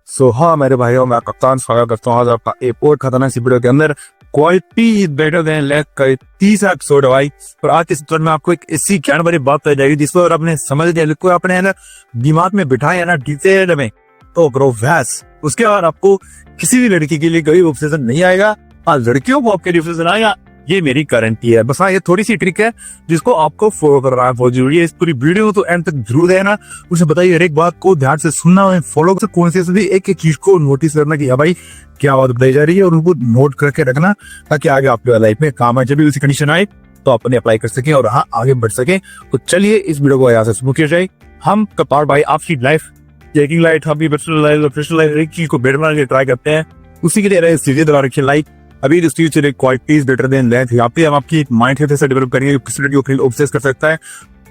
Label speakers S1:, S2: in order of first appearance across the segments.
S1: हाँ मेरे भाइयों, मैं कप्तान स्वागत करता हूँ आज आपका एक और खतरनाक सी वीडियो के अंदर। क्वालिटी इज बेटर देन लैक का 30 एपिसोड है भाई। और आज इस एपिसोड में आपको एक ऐसी ज्ञान भरी बात बताई जाएगी जिसको अगर आपने समझ लिया, जिसको आपने है ना दिमाग में बिठाया ना डिटेल में, तो ब्रो वैस उसके बाद आपको किसी भी लड़की के लिए कोई ऑब्सेशन नहीं आएगा। हाँ, लड़कियों को आपके लिए ऑब्सेशन आएगा, ये मेरी गारंटी है। बस हाँ, ये थोड़ी सी ट्रिक है जिसको आपको फॉलो करना है, बहुत जरूरी है। इस पूरी वीडियो तो एंड तक जरूर देना। उसे बताइए, हर एक बात को ध्यान से सुनना है, फॉलो कर कौन सी एक एक चीज को नोटिस करना कि हाँ भाई क्या बात बताई जा रही है, और उनको नोट करके रखना ताकि आगे आपके लाइफ में काम आए। जब भी उसी कंडीशन आए तो आप अपने अप्लाई कर सके और हाँ आगे बढ़ सके। तो चलिए इस वीडियो को यहाँ से शुरू किया जाए। हम कप्तान भाई आपकी लाइफ चेकिंग लाइट, आपकी पर्सनल लाइफ और प्रोफेशनल लाइफ, एक चीज को बेटर बनाने के लिए ट्राई करते हैं। उसी के लिए सीधे दौरा रखिए लाइक। अभी इस चीज से quality is better then length. यहाँ पे हम आपकी माइंड हेल्थ ऐसा डेवलप करेंगे किसी लड़की को ऑब्सेस कर सकता है।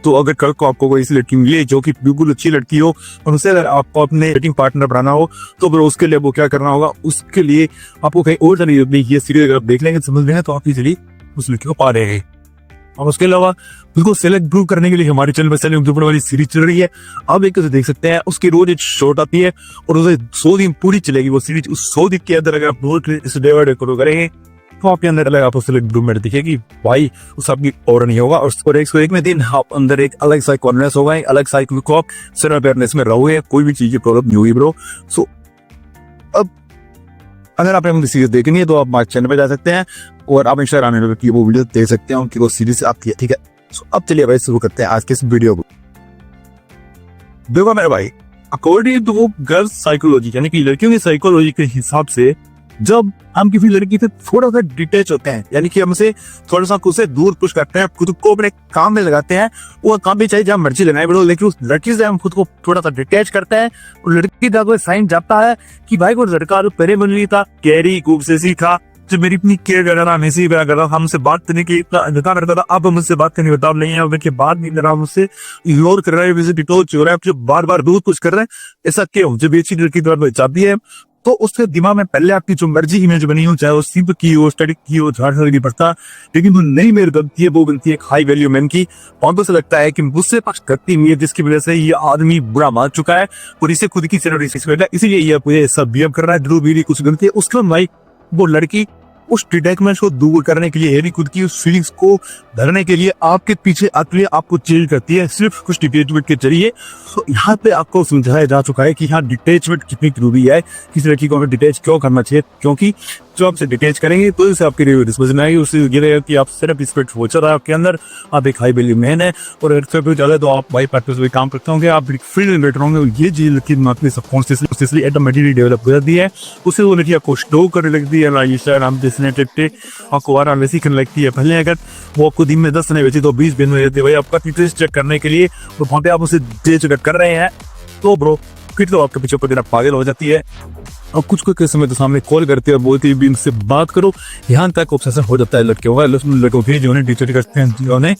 S1: तो अगर कल को आपको कोई ऐसी लड़की मिले जो कि बिल्कुल अच्छी लड़की हो और उसे अगर आपको अपने डेटिंग पार्टनर बनाना हो, तो फिर उसके लिए वो क्या करना होगा, उसके लिए आपको कहीं और जाने ये सीरीज अगर आप देख लेंगे, समझ लेंगे, तो आप इजीली उस लड़की को पा रहेंगे। और उसके अलावा बिल्कुल सेलेक्ट प्रूव करने के लिए हमारे चैनल पर सेलेक्ट प्रूव वाली सीरीज चल रही है। आप एक देख सकते हैं, उसकी रोज एक शॉर्ट आती है और उसे 100 दिन पूरी चलेगी वो सीरीज। उस 100 दिन के अंदर अगर आप रोज इस डिवाइड करेंगे तो आपके अंदर अलग आपको सेलेक्ट इम्प्रूवमेंट दिखेगी भाई। उस आपकी और नहीं होगा और 101 में दिन आप अंदर एक अलग सा कॉन्फिडेंस होगा, अलग सा आप सेल्फ अवेयरनेस में रहोगे, कोई भी चीज की प्रॉब्लम नहीं होगी ब्रो। सो अब अगर आपने मुझे सीरीज देखनी है तो आप हमारे चैनल पे जा सकते हैं और आप इंस्टाग्राम की वो वीडियो देख सकते हैं, उनकी वो सीरीज आती है, ठीक है। सो अब चलिए भाई शुरू करते हैं आज के इस वीडियो को। देखो मेरे भाई, अकॉर्डिंग टू वो गर्ल्स साइकोलॉजी यानी कि लड़कियों की साइकोलॉजी के हिसाब से, जब हम किसी लड़की से थोड़ा सा डिटेच होते हैं, यानी कि हमसे थोड़ा सा उसे दूर पुश करते हैं, खुद को अपने काम में लगाते हैं, वो काम भी चाहे जहाँ मर्जी लगाए बड़ो, लेकिन उस लड़की से हम खुद को थोड़ा सा डिटेच करते हैं, और लड़की का कोई साइन जाता है कि भाई वो लड़का जो पहले बन था, कैरी खूबसूरती था, जो मेरी इतनी केयर कर रहा, हमेशा कर रहा, हमसे बात करने की इतना इंतजार करता था, अब मुझसे बात करने का नहीं है, उनके बात नहीं कर रहा, मुझसे इग्नोर कर रहा है, मुझे डिटोच हो रहा है, जो बार बार दूर कुछ कर रहा है, ऐसा क्यों? जब ये चीज लड़की द्वारा चाहती है तो उसके दिमाग में पहले आपकी जो मर्जी इमेज बनी हो, चाहे वो सिंप की हो, स्टडी की हो, झाड़ नहीं पड़ता, लेकिन वो नई मेरी बनती है, वो बनती है एक हाई वैल्यू मैन की। और से लगता है कि मुझसे कुछ करती नहीं है, जिसकी वजह से ये आदमी बुरा मान चुका है और इसे खुद की इसीलिए ये मुझे ऐसा बिहेव कर रहा है, ध्रुव भी कुछ गलती है। उसके बाद भाई वो लड़की उस डिटैचमेंट को दूर करने के लिए, यानी खुद की उस फीलिंग्स को धरने के लिए आपके पीछे आती है, आपको चेंज करती है सिर्फ कुछ डिटेचमेंट के जरिए। तो यहाँ पे आपको समझाया जा चुका है कि यहाँ डिटेचमेंट कितनी जरूरी है, किसी लड़की को हमें डिटेच क्यों करना चाहिए, क्योंकि जो आपसे डिटेच करेंगे तो इससे आपकी रिस्पॉन्स आएगी, उससे ये रहेगा कि आप सिर्फ रिस्पेक्ट हो चल रहा है आपके अंदर, आप एक हाई वैल्यू मैन है, और अगर ज्यादा तो आप भाई प्रैक्टिस में काम करते होंगे, आप फील्ड में बैठे होंगे, ये चीज लड़की दिमाग में सबकॉन्शियसली ऑटोमेटिकली डेवलप हो जाती है। उससे वो लड़की आपको स्टोक करने लगती है, इंस्टाग्राम जैसे आपको आराम वैसी करने लगती है। पहले अगर वो आपको दिन में 10 नहीं बेची तो 20 दिन में जाती है भाई, आपका फीचर्स चेक करने के लिए, तो वहां पे आप उसे चेक कर रहे हैं तो ब्रो फिर तो आपके पीछे देना पागल हो जाती है, और कुछ कुछ समय तो सामने कॉल करती है, बोलती है इनसे बात करो, यहाँ तक ऑब्सेशन हो जाता है लड़कियों का। लड़कों की जो उन्हें डिटेच करते हैं, जो उन्हें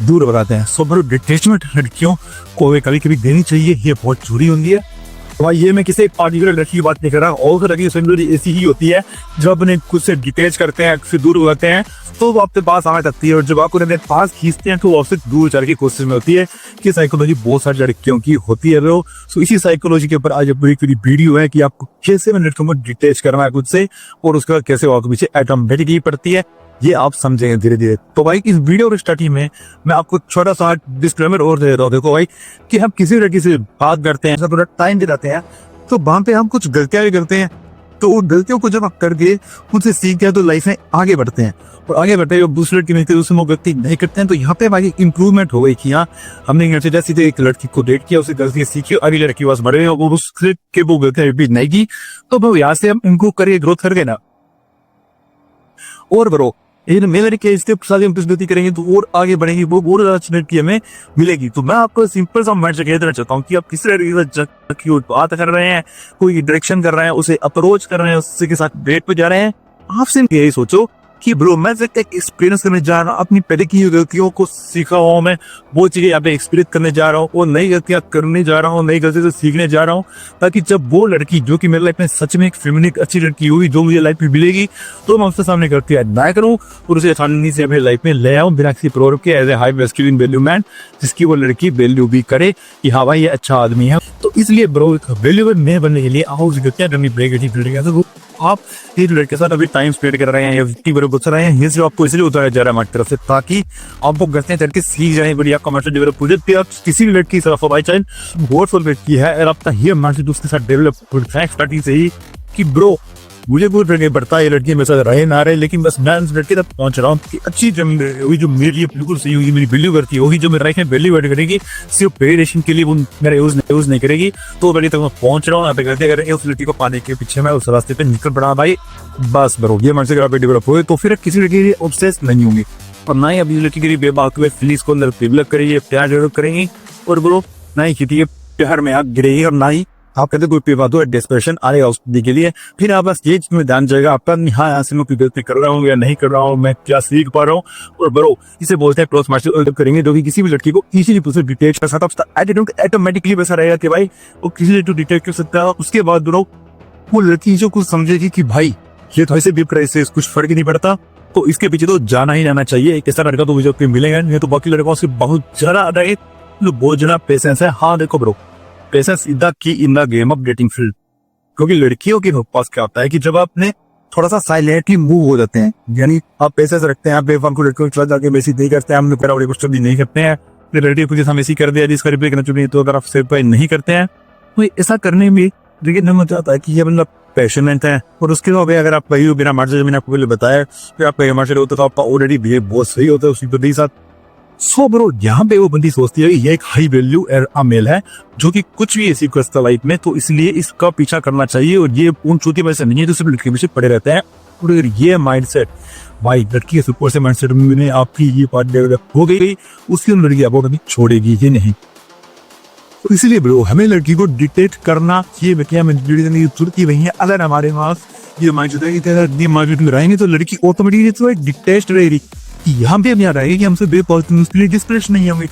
S1: दूर भगाते हैं। सो ब्रो डिटेचमेंट लड़कियों को कभी कभी देनी चाहिए, ये बहुत जरूरी होती है भाई। ये मैं किसी पार्टिकुलर लड़की की बात नहीं कर रहा, और लड़की ऐसी ही होती है जब अपने खुद से डिटेच करते हैं, फिर दूर हो जाते हैं, तो वो आपके पास आने लगती है, और जब आप उन्हें पास खींचते हैं तो वो आपसे दूर जाने की कोशिश में होती है। कि साइकोलॉजी बहुत सारी लड़कियों की होती है ब्रो। सो इसी साइकोलॉजी के ऊपर आज पूरी वीडियो है कि आपको कैसे लड़कियों को डिटेच करना है खुद से, और उसके बाद कैसे आपके पीछे ऑटोमेटिकली पड़ती है, ये आप समझेंगे धीरे धीरे। तो भाई इस वीडियो के स्टार्टिंग में मैं आपको छोटा सा डिस्क्लेमर और दे रहा हूँ। देखो भाई, कि हम किसी लड़की से बात करते हैं, थोड़ा टाइम दिलाते हैं, तो वहां पे हम कुछ गलतियां भी करते हैं, तो उन गलतियों को जब आप करके उनसे सीखते हैं तो लाइफ में आगे बढ़ते हैं, और आगे बढ़ते हैं दूसरे लड़की मिलती है, उसमें वो गलती नहीं करते हैं, तो यहाँ पे भाई इंप्रूवमेंट हो गई कि हाँ हमने जैसे एक लड़की को डेट किया, उसे गलती सीखी, अगली लड़की पास बढ़े, वो उसके वो गलतियां रिपीट नहीं की, तो वो यहाँ से हम इम्प्रूव करके ग्रोथ कर गए ना। और ब्रो मेरे केस से गलती करेंगे तो और आगे बढ़ेंगी, वो और अच्छी लड़की हमें मिलेगी। तो मैं आपको सिंपल सा मैसेज देना चाहता हूँ कि आप किसी लड़की की बात कर रहे हैं, कोई डायरेक्शन कर रहे हैं, उसे अप्रोच कर रहे हैं, उसके साथ डेट पे जा रहे हैं, आप सिर्फ यही सोचो कि ब्रो मैं सिर्फ एक एक्सपीरियंस करने जा रहा हूँ, अपनी पहले की हुई गलतियों को सीखा हूँ, मैं वो चीजें यहाँ पे एक्सपीरियंस करने जा रहा हूँ और नई गलतियां करने जा रहा हूँ, नई गलती से सीखने जा रहा हूँ, ताकि जब वो लड़की जो कि मेरे लाइफ में सच में एक फेमिनिक अच्छी लड़की होगी जो मुझे लाइफ में मिलेगी, तो मैं उसके सामने गलतियां ना करूँ और उसे आसानी से अपनी लाइफ में ले आऊँ बिना किसी प्रॉब्लम के, as a high masculine value man, जिसकी वो लड़की वैल्यू भी करे कि हाँ भाई ये अच्छा आदमी है। तो इसलिए ब्रो एक वैल्यूएबल मैं बनने के लिए आओ गलतियां करनी पड़ेगी। तो आप इस लड़के के साथ अभी टाइम स्पेंड कर रहे हैं या गुजर रहे हैं, ये सिर्फ आपको इसलिए उतारा जा रहा है हमारी तरफ से, ताकि आपको गलतियां करके सीख जाए, बड़ी आपका माइंडसेट डेवलप हो जाए। आप किसी भी लड़की की तरफ बाई चाइल्ड वोटफुल लड़की है और आपका ये माइंडसेट उसके साथ डेवलप होता है स्टार्टिंग से ही कि ब्रो मुझे कोई फर्क नहीं पड़ता ये लड़की मेरे साथ रहे ना रहे, लेकिन बस मैं उस लड़के तक पहुंच रहा हूँ कि अच्छी वही जो मेरे लिए बिल्कुल सही होगी, मेरी वैल्यू करती है, वही जो मेरे लाइफ में वैल्यू ऐड करेगी, सिर्फ पेरेशन के लिए वो मेरा यूज नहीं करेगी। तो लड़की तक मैं पहुंच रहा हूँ, यहाँ पे गलतियां करेंगे, उस लड़की को पाने के पीछे मैं उस रास्ते पे निकल पड़ा भाई। बस ब्रो ये माइंडसेट अगर डेवलप हुए तो फिर किसी लड़की के लिए ऑब्सेस नहीं होंगे और ना ही अभी लड़की के लिए बेबाक हुए फीलिंग्स को अंदर डेवलप करेंगे, प्यार डेवलप करेंगे और ब्रो ना ही किसी के प्यार में आग गिरेगी और ना ही आप कहते कोई पेवा डिस्प्रेशन आएगा उस के लिए। फिर आप बस ये चीज में ध्यान जाएगा आपका, हाँ यहाँ से मैं गलती कर रहा हूँ या नहीं कर रहा हूँ, मैं क्या सीख पा रहा हूँ। और ब्रो इसे बोलते हैं क्रॉस माइंडसेट करेंगे, जो कि किसी भी लड़की को इजीली पूछे डिटेक्ट कर सकता है। एटीट्यूड ऑटोमेटिकली वैसा रहेगा कि भाई वो किसी को डिटेक्ट कर सकता है। उसके बाद ब्रो वो लड़की जो कुछ समझेगी कि भाई ये तो ऐसे भी कर, इससे कुछ फर्क ही नहीं पड़ता, तो इसके पीछे तो जाना ही जाना चाहिए। एक ऐसा लड़का तो मुझे मिलेगा नहीं, तो बाकी लड़कों से बहुत ज्यादा रहे, बहुत ज्यादा पेशेंस है। हाँ देखो bro patience is the key in the game of dating field, क्योंकि लड़कियों के पास क्या होता है कि जब आपने थोड़ा सा साइलेंटली मूव हो जाते हैं, यानी आप पेशेंस रखते हैं, आप बेफालतू लड़कियों के साथ जाके मैसेज नहीं करते हैं, हम लोग कुछ भी नहीं करते हैं, फिर लड़की कुछ हम ऐसी कर दिया जिसका रिप्लाई करना चाहिए, तो अगर आप रिप्लाई नहीं करते हैं तो ऐसा करने में देखिए नंबर चाहता है कि ये बंदा पैशनेट है। और उसके बाद अगर आप वही बिना मार्जिन मैंने आपको पहले बताया फिर आप मार्जिन होता तो आपका ऑलरेडी बिहेव बहुत सही होता है उसी बंदी के साथ। सो ब्रो यहाँ पे वो बंदी सोचती है कि ये एक हाई वैल्यू मेल है जो कि कुछ भी ऐसी करता लाइफ में, तो इसलिए इसका पीछा करना चाहिए और ये उन चूती वजह से नहीं है जो सिर्फ लड़की के पीछे पड़े रहते हैं। और अगर ये माइंडसेट भाई लड़की के सुपर से माइंडसेट में आपकी ये बात डेवलप हो गई, उसकी लड़की आपको कभी छोड़ेगी ही नहीं। तो इसीलिए ब्रो हमें लड़की को डिटेक्ट करना ये जरूरत वही है। अगर हमारे पास ये माइंडसेट है कि मार्केट में रहेंगे तो लड़की ऑटोमेटिकली तो डिटेस्ट रहेगी, यहाँ पे हम यहाँ रहेंगे कि हमसे डिस्प्रेस नहीं होंगे,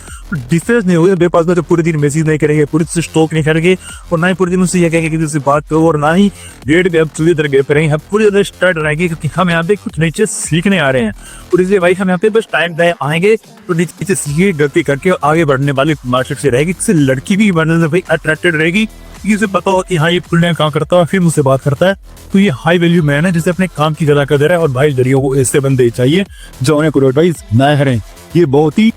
S1: डिस्प्रेस नहीं होगा बेपास में, तो पूरे दिन मैसेज नहीं करेंगे, पूरे दिन स्टॉक नहीं करेंगे और ना ही पूरे दिन उससे ये कहेंगे कि उससे बात करो, और ना ही डेट पे अब पूरी तरह गैप करेंगे। हम पूरी तरह स्टार्ट रहेंगे क्योंकि हम यहाँ पे कुछ नई चीज सीखने आ रहे हैं और इसलिए भाई हम यहाँ पे बस टाइम टाइम आएंगे तो नीचे सीखे गलती करके आगे बढ़ने वाले मार्केट से रहेगी, जिससे लड़की भी बनने से भाई अट्रैक्टेड रहेगी, उसे पता हो कि हाँ ये फुल टाइम काम करता है, फिर मुझसे बात करता है, तो ये हाई वैल्यू मैन है जिसे अपने काम की कदर कर दे रहा है। और भाई लड़कियों को ऐसे बंदे चाहिए जो उन्हें कोई एडवाइस ना करें। ये बहुत ही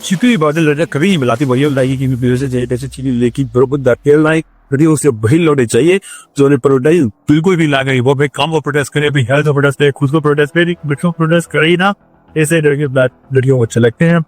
S1: छिपी बात है, लड़कियां कभी नहीं मिलाती भैया लाइए कि ऐसे चीजें, लेकिन लड़कियों से वही लौटे चाहिए जो उन्हें प्रोटेस्ट बिल्कुल भी ना करें, वो अपने काम को प्रोटेस्ट करे, अपनी हेल्थ को प्रोटेस्ट करे, खुद को प्रोटेस्ट करे, बच्चों को प्रोटेस्ट करे ही ना, ऐसे लड़कियों को अच्छे लगते हैं।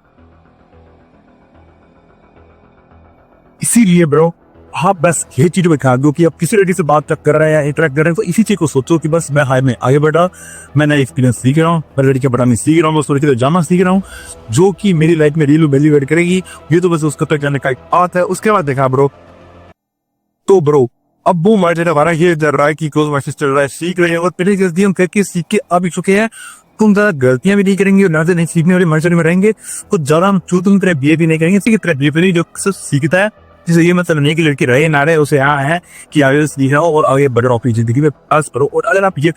S1: इसीलिए ब्रो आप बस ये चीज बता दो कि आप किसी लड़की से बात कर रहे हैं, इंटरेक्ट कर रहे हैं, तो इसी चीज को सोचो कि बस मैं हाई में आगे बढ़ा, मैं नया एक्सपीरियंस सीख रहा हूँ, मैं लड़की बढ़ाने सीख रहा हूँ, उस लड़की को जाना सीख रहा हूँ जो कि मेरी लाइफ में रियल वैल्यू ऐड करेगी। ये तो बस उसका तक जाने का एक बात है। उसके बाद देखा ब्रो तो ब्रो अब वो माइंडसेट हमारा ये चल रहा है कि क्लोज माइंडसेट चल रहा है, सीख रहे हैं और पहले गलती हम करके सीख के आ भी चुके हैं, तुम ज्यादा गलतियां भी नहीं करेंगे और ना से नहीं सीखने वाले माइंडसेट में रहेंगे, तो ज्यादा हम चूतुम तरह बिहेव भी नहीं करेंगे। इसी की तरह बिहेव जो सीखता है, जिसे ये मतलब नहीं कि लड़की रहे ना रहे, उसे यहाँ है कि आगे सीख रहा हो और आगे बढ़ रहा हो अपनी जिंदगी में पास करो। और अगर आप ये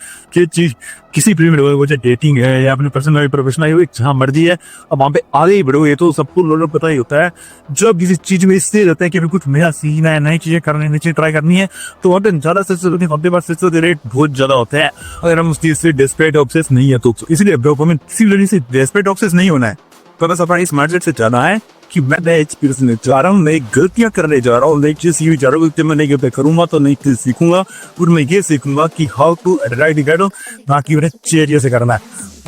S1: चीज किसी फील्ड में वो चाहे डेटिंग है या अपने पर्सनल प्रोफेशनल है, जहाँ मर्जी है, अब वहाँ पे आगे ही बढ़ो। ये तो सबको लोगों को पता ही होता है, जब किसी चीज में इससे रहता है कि कुछ नया सीखना है, नई चीजें करनी, नई चीजें ट्राई करनी है, तो वहाँ पे ज्यादा सक्सेस रेट बहुत ज्यादा होता है अगर हम उस चीज से डेस्परेट ऑब्सेस नहीं है तो। इसलिए हमें किसी लड़की से डेस्परेट ऑब्सेस नहीं होना है, तो बस अपना इस माइंडसेट से जाना है कि मैं नए एक्सपीरियंस में जा रहा हूँ, नई गलतियां करने जा रहा हूँ, नई चीज सीखने जा रहा हूँ। जब मैं नई गलतियां करूंगा तो नई चीज सीखूंगा और मैं ये सीखूंगा कि how to attract the girl, ना कि उन्हें चेंज से करना है।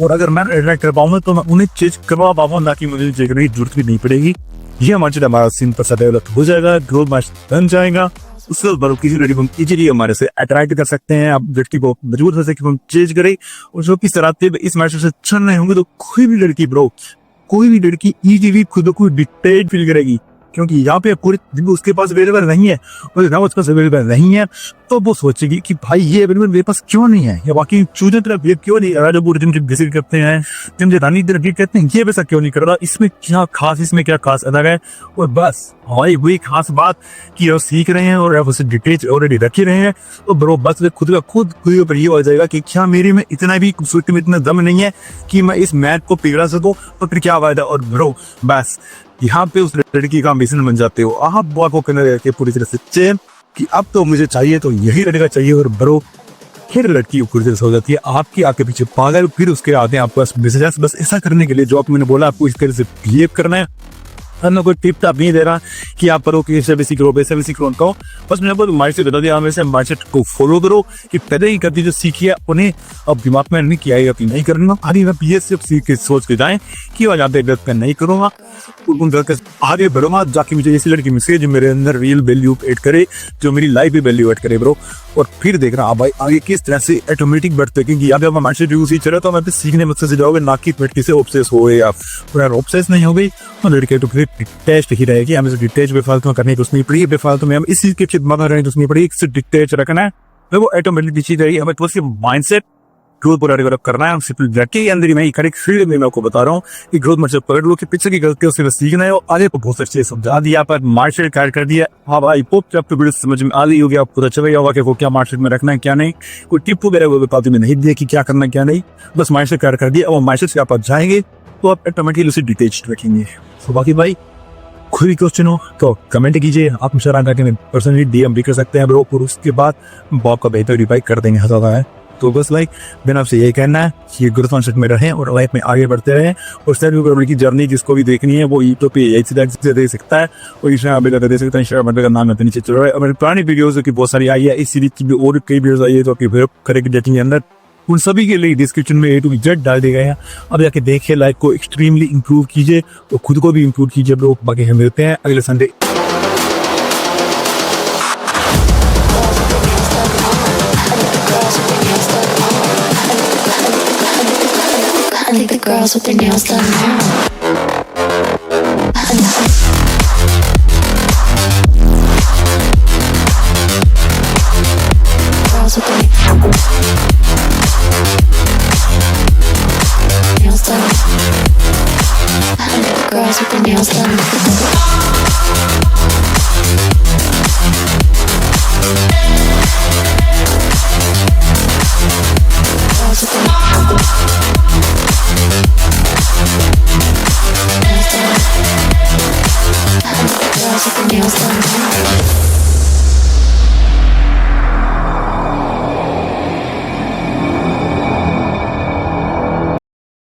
S1: और अगर मैं अट्रैक्ट कर पाऊंगा तो मैं उन्हें चेंज करवा पाऊंगा, ना कि मुझे चेंज करने की जरूरत भी नहीं पड़ेगी। ये माइंडसेट हमारा 100% डेवलप हो जाएगा, ग्रोथ माइंडसेट बन जाएगा। उसके बाद किसी लड़की को इजीली हमारे से अट्रैक्ट कर सकते हैं, आप लड़की को मजबूर कर सकते हैं चेंज करें। और जो किस तरह इस माइंडसेट से चल रहे होंगे तो कोई भी लड़की ब्रो, कोई भी लड़की इजीली खुद को डिटेक्ट फील करेगी, क्योंकि यहाँ पे पूरे दिन उसके पास अवेलेबल नहीं है और ना उसके पास अवेलेबल नहीं है, तो वो सोचेगी कि भाई ये अवेलेबल मेरे पास क्यों नहीं है, या बाकी चूजे तरह बिहेव क्यों नहीं कर रहा, जो पूरे दिन विजिट करते हैं, जिन रानी तरह ट्रीट करते हैं, ये वैसा क्यों नहीं कर रहा, इसमें क्या खास, इसमें क्या खास अलग है। और बस हमारी वही खास बात कि आप सीख रहे हैं और आप उसे डिटेच ऑलरेडी रख ही रहे हैं, तो ब्रो बस खुद का खुद ऊपर ये हो जाएगा कि क्या मेरे में इतना भी खूबसूरती में इतना दम नहीं है कि मैं इस मैट को पिघला सकूं, तो फिर क्या फायदा। और ब्रो बस यहाँ पे उस लड़की का मिशन बन जाते हो आप, बुआ को कहने रहते पूरी तरह से चैन कि अब तो मुझे चाहिए, तो यही लड़का चाहिए। और ब्रो फिर लड़की पूरी तरह से हो जाती है आपकी आगे पीछे पागल, फिर उसके आते हैं आपके पास मैसेजेस, बस ऐसा करने के लिए जो आप मैंने बोला आपको इस तरह से बिहेव करना है। मैं कोई टिप टाप नहीं दे रहा कि आप करो कि ऐसे भी सीख लो वैसे भी सीख लो, कहो बस मैंने बहुत माइंडसेट बता दिया, हमेशा माइंडसेट को फॉलो करो कि पहले ही करती जो सीखी है उन्हें अब दिमाग में नहीं किया है कि नहीं करूंगा, आगे मैं पीएस से सीख के सोच के जाए कि वह जाते गलत नहीं करूंगा, उन गलत के आगे बढ़ूंगा, जाके मुझे ऐसी लड़की मिले जो मेरे अंदर रियल वैल्यू एड करे, जो मेरी लाइफ भी वैल्यू एड करे ब्रो। और फिर देख रहा भाई आगे किस तरह से ऑटोमेटिक बढ़ते, क्योंकि यहाँ पे आप माइंडसेट यूज ही चले तो मैं सीखने मकसद से जाओगे, ना कि किसी ऑब्सेस हो गए या ऑब्सेस नहीं हो गई तो लड़के तो फिर डिटेच ही रहेगी। हमें से डिटेच बेफालतू करने की उसमें पड़ी, बेफालतू में हम इस चीज की खिदमत रहे तो उसमें पड़ी, इससे डिटेच रखना है तो वो ऑटोमेटिक चीज रहेगी। हमें तो माइंडसेट ग्रोथ पूरा डेवलप करना है, सिंपल रखे के अंदर ही मैं करेक्ट फील्ड में मैं आपको बता रहा हूँ कि ग्रोथ मतलब पकड़ लो कि पीछे की गलतियों से सीखना है और आगे को बहुत अच्छे समझा दिया पर मार्केट कार्ड कर दिया। हाँ भाई पोप जब तो वीडियो समझ में आ गई होगी, आपको पता चल गया होगा कि वो क्या मार्केट में रखना है क्या नहीं, कोई टिप वगैरह वो पाती में नहीं दिया कि क्या करना क्या नहीं, बस मार्केट कार्ड कर दिया और मार्केट से आप जाएंगे तो आप ऑटोमेटिकली उसे डिटेच रखेंगे। तो बाकी भाई कोई भी क्वेश्चन हो तो कमेंट कीजिए, आप मुझे करके पर्सनली डीएम भी कर सकते हैं ब्रो, और उसके बाद बॉब का बेहतर रिप्लाई कर देंगे हज़ार है। तो बस लाइक मैंने आपसे यही कहना है कि ग्रोथ माइंडसेट में रहें और लाइफ में आगे बढ़ते रहें, और सेल्फ डेवलपमेंट की जर्नी जिसको भी देखनी है वो यूट्यूब पे यही से देख सकता है, और इंस्टाग्राम पे देख सकता है, इंस्टाग्राम का नाम नीचे चल रहा है। और मेरी पुरानी वीडियोज़ की बहुत सारी आई है, इस सीरीज की भी और कई वीडियोज़ आई है तो आपकी करेक्ट डेटिंग के अंदर उन सभी के लिए डिस्क्रिप्शन में A to Z डाल दिए गए हैं। अब जाके देखिए, लाइफ को एक्सट्रीमली इंप्रूव कीजिए और खुद को भी इंप्रूव कीजिए ब्रो। बाकी हम मिलते हैं अगले Sunday.
S2: I think the girls with their nails done now. Girls with their nails done. I think the girls with their nails done. Girls with their nails done.